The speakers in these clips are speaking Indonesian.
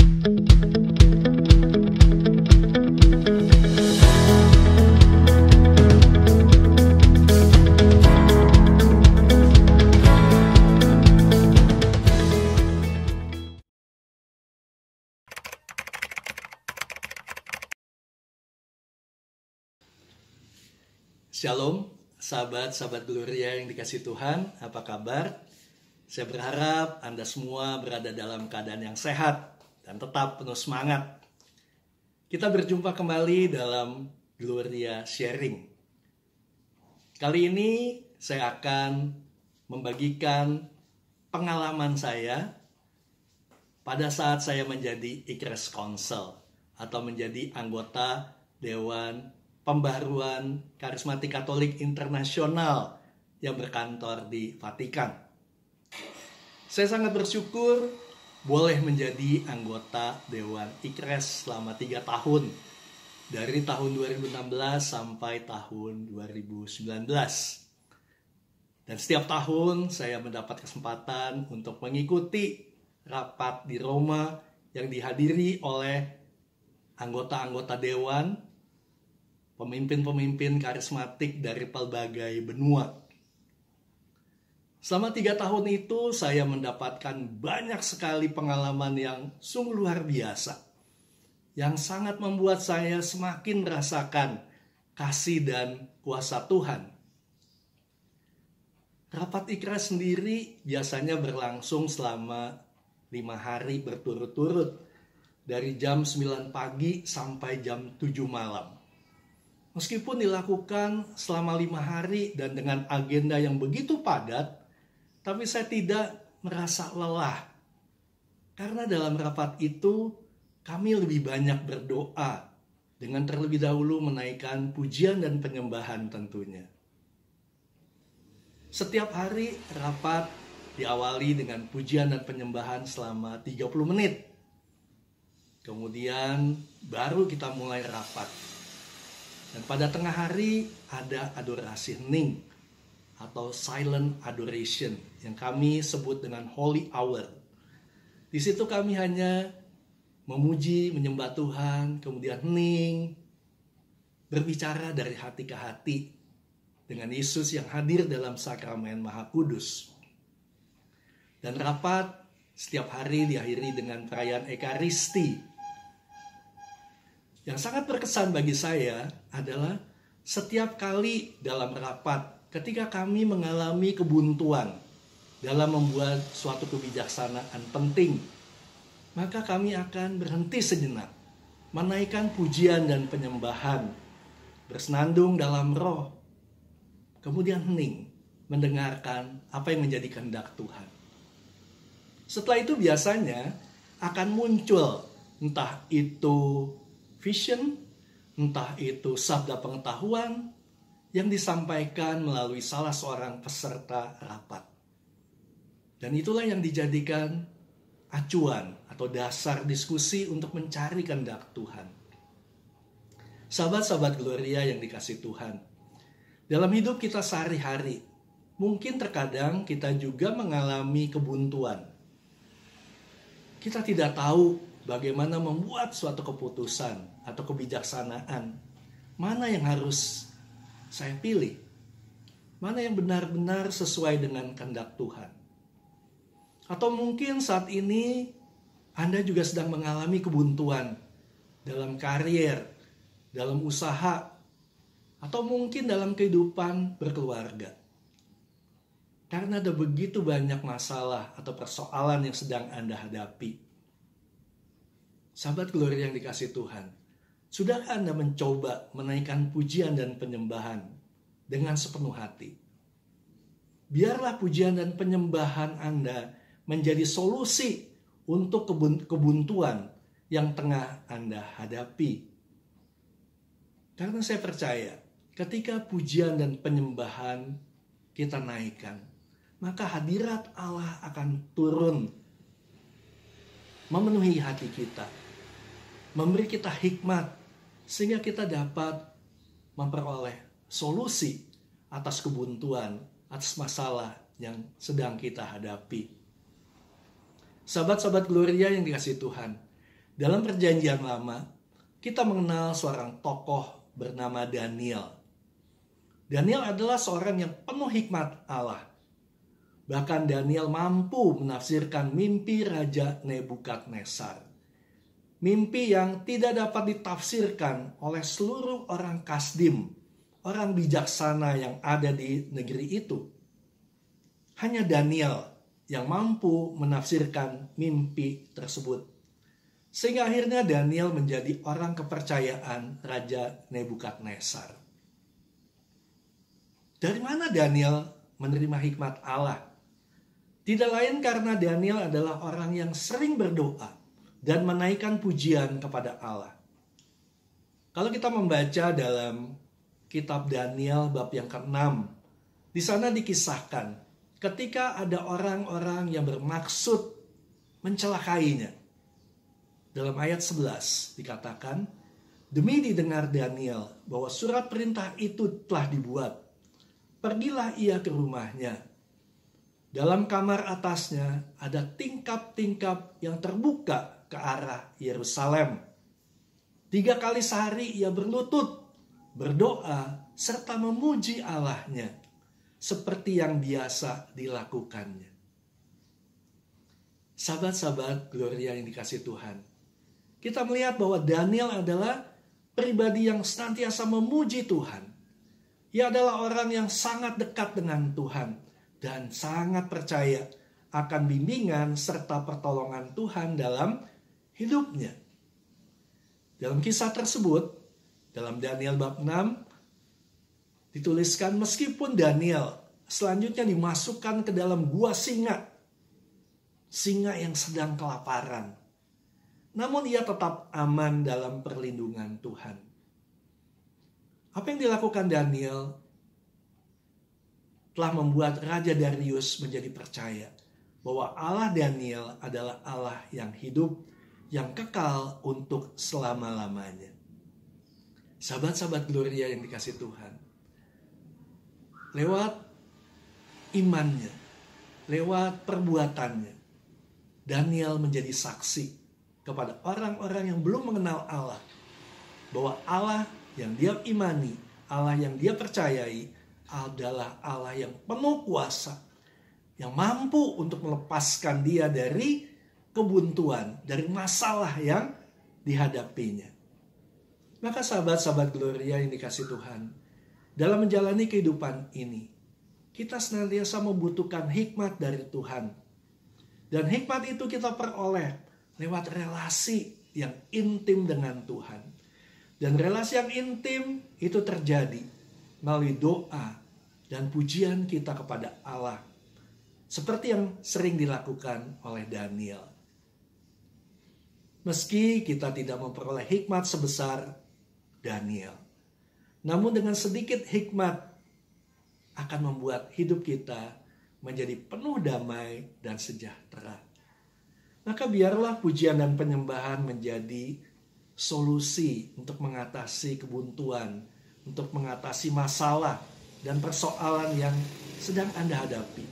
Shalom, sahabat-sahabat Gloria yang dikasih Tuhan, apa kabar? Saya berharap Anda semua berada dalam keadaan yang sehat dan tetap penuh semangat. Kita berjumpa kembali dalam Gloria Sharing. Kali ini saya akan membagikan pengalaman saya pada saat saya menjadi ICRES Council atau menjadi anggota Dewan Pembaharuan Karismatik Katolik Internasional yang berkantor di Vatikan. Saya sangat bersyukur boleh menjadi anggota Dewan ICRES selama 3 tahun, dari tahun 2016 sampai tahun 2019. Dan setiap tahun saya mendapat kesempatan untuk mengikuti rapat di Roma yang dihadiri oleh anggota-anggota Dewan, pemimpin-pemimpin karismatik dari pelbagai benua. Selama 3 tahun itu saya mendapatkan banyak sekali pengalaman yang sungguh luar biasa, yang sangat membuat saya semakin merasakan kasih dan kuasa Tuhan. Rapat ICRES sendiri biasanya berlangsung selama 5 hari berturut-turut, dari jam 9 pagi sampai jam 7 malam. Meskipun dilakukan selama 5 hari dan dengan agenda yang begitu padat, tapi saya tidak merasa lelah. Karena dalam rapat itu, kami lebih banyak berdoa dengan terlebih dahulu menaikkan pujian dan penyembahan tentunya. Setiap hari rapat diawali dengan pujian dan penyembahan selama 30 menit. Kemudian baru kita mulai rapat. Dan pada tengah hari ada adorasi hening atau silent adoration yang kami sebut dengan Holy Hour. Di situ kami hanya memuji, menyembah Tuhan, kemudian hening, berbicara dari hati ke hati dengan Yesus yang hadir dalam sakramen Maha Kudus. Dan rapat setiap hari diakhiri dengan perayaan Ekaristi. Yang sangat berkesan bagi saya adalah setiap kali dalam rapat ketika kami mengalami kebuntuan dalam membuat suatu kebijaksanaan penting, maka kami akan berhenti sejenak, menaikkan pujian dan penyembahan, bersenandung dalam roh, kemudian hening, mendengarkan apa yang menjadi kehendak Tuhan. Setelah itu biasanya akan muncul entah itu vision, entah itu sabda pengetahuan yang disampaikan melalui salah seorang peserta rapat. Dan itulah yang dijadikan acuan atau dasar diskusi untuk mencari kehendak Tuhan. Sahabat-sahabat Gloria yang dikasih Tuhan, dalam hidup kita sehari-hari, mungkin terkadang kita juga mengalami kebuntuan. Kita tidak tahu bagaimana membuat suatu keputusan atau kebijaksanaan. Mana yang harus saya pilih? Mana yang benar-benar sesuai dengan kehendak Tuhan? Atau mungkin saat ini Anda juga sedang mengalami kebuntuan dalam karier, dalam usaha, atau mungkin dalam kehidupan berkeluarga. Karena ada begitu banyak masalah atau persoalan yang sedang Anda hadapi. Sahabat Gloria yang dikasih Tuhan, sudahkah Anda mencoba menaikkan pujian dan penyembahan dengan sepenuh hati? Biarlah pujian dan penyembahan Anda menjadi solusi untuk kebuntuan yang tengah Anda hadapi. Karena saya percaya, ketika pujian dan penyembahan kita naikkan, maka hadirat Allah akan turun, memenuhi hati kita, memberi kita hikmat, sehingga kita dapat memperoleh solusi atas kebuntuan, atas masalah yang sedang kita hadapi. Sahabat-sahabat Gloria yang dikasihi Tuhan, Dalam Perjanjian Lama, kita mengenal seorang tokoh bernama Daniel. Daniel adalah seorang yang penuh hikmat Allah. Bahkan Daniel mampu menafsirkan mimpi Raja Nebukadnezar. Mimpi yang tidak dapat ditafsirkan oleh seluruh orang Kasdim, orang bijaksana yang ada di negeri itu. Hanya Daniel yang mampu menafsirkan mimpi tersebut. Sehingga akhirnya Daniel menjadi orang kepercayaan Raja Nebukadnezar. Dari mana Daniel menerima hikmat Allah? Tidak lain karena Daniel adalah orang yang sering berdoa dan menaikkan pujian kepada Allah. Kalau kita membaca dalam kitab Daniel bab yang ke-6, di sana dikisahkan ketika ada orang-orang yang bermaksud mencelakainya. Dalam ayat 11 dikatakan, demi didengar Daniel bahwa surat perintah itu telah dibuat, pergilah ia ke rumahnya. Dalam kamar atasnya ada tingkap-tingkap yang terbuka ke arah Yerusalem. 3 kali sehari ia berlutut, berdoa, serta memuji Allahnya, seperti yang biasa dilakukannya. Sahabat-sahabat Gloria yang dikasihi Tuhan, kita melihat bahwa Daniel adalah pribadi yang senantiasa memuji Tuhan. Ia adalah orang yang sangat dekat dengan Tuhan dan sangat percaya akan bimbingan serta pertolongan Tuhan dalam hidupnya. Dalam kisah tersebut, dalam Daniel bab 6, dituliskan meskipun Daniel selanjutnya dimasukkan ke dalam gua singa yang sedang kelaparan, namun ia tetap aman dalam perlindungan Tuhan. Apa yang dilakukan Daniel telah membuat Raja Darius menjadi percaya bahwa Allah Daniel adalah Allah yang hidup, yang kekal untuk selama-lamanya. Sahabat-sahabat Gloria yang dikasihi Tuhan, lewat imannya, lewat perbuatannya, Daniel menjadi saksi kepada orang-orang yang belum mengenal Allah, bahwa Allah yang dia imani, Allah yang dia percayai adalah Allah yang penuh kuasa, yang mampu untuk melepaskan dia dari kebuntuan, dari masalah yang dihadapinya. Maka sahabat-sahabat Gloria yang dikasihi Tuhan, dalam menjalani kehidupan ini, kita senantiasa membutuhkan hikmat dari Tuhan. Dan hikmat itu kita peroleh lewat relasi yang intim dengan Tuhan. Dan relasi yang intim itu terjadi melalui doa dan pujian kita kepada Allah, seperti yang sering dilakukan oleh Daniel. Meski kita tidak memperoleh hikmat sebesar Daniel, namun dengan sedikit hikmat akan membuat hidup kita menjadi penuh damai dan sejahtera. Maka biarlah pujian dan penyembahan menjadi solusi untuk mengatasi kebuntuan, untuk mengatasi masalah dan persoalan yang sedang Anda hadapi.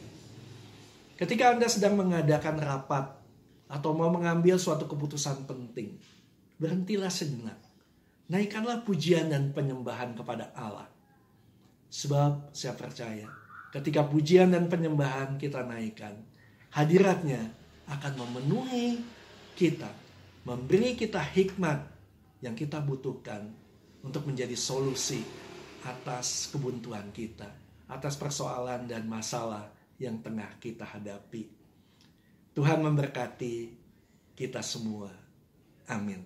Ketika Anda sedang mengadakan rapat atau mau mengambil suatu keputusan penting, berhentilah sejenak. Naikkanlah pujian dan penyembahan kepada Allah. Sebab saya percaya, ketika pujian dan penyembahan kita naikkan, hadiratnya akan memenuhi kita, memberi kita hikmat yang kita butuhkan untuk menjadi solusi atas kebuntuan kita, atas persoalan dan masalah yang tengah kita hadapi. Tuhan memberkati kita semua. Amin.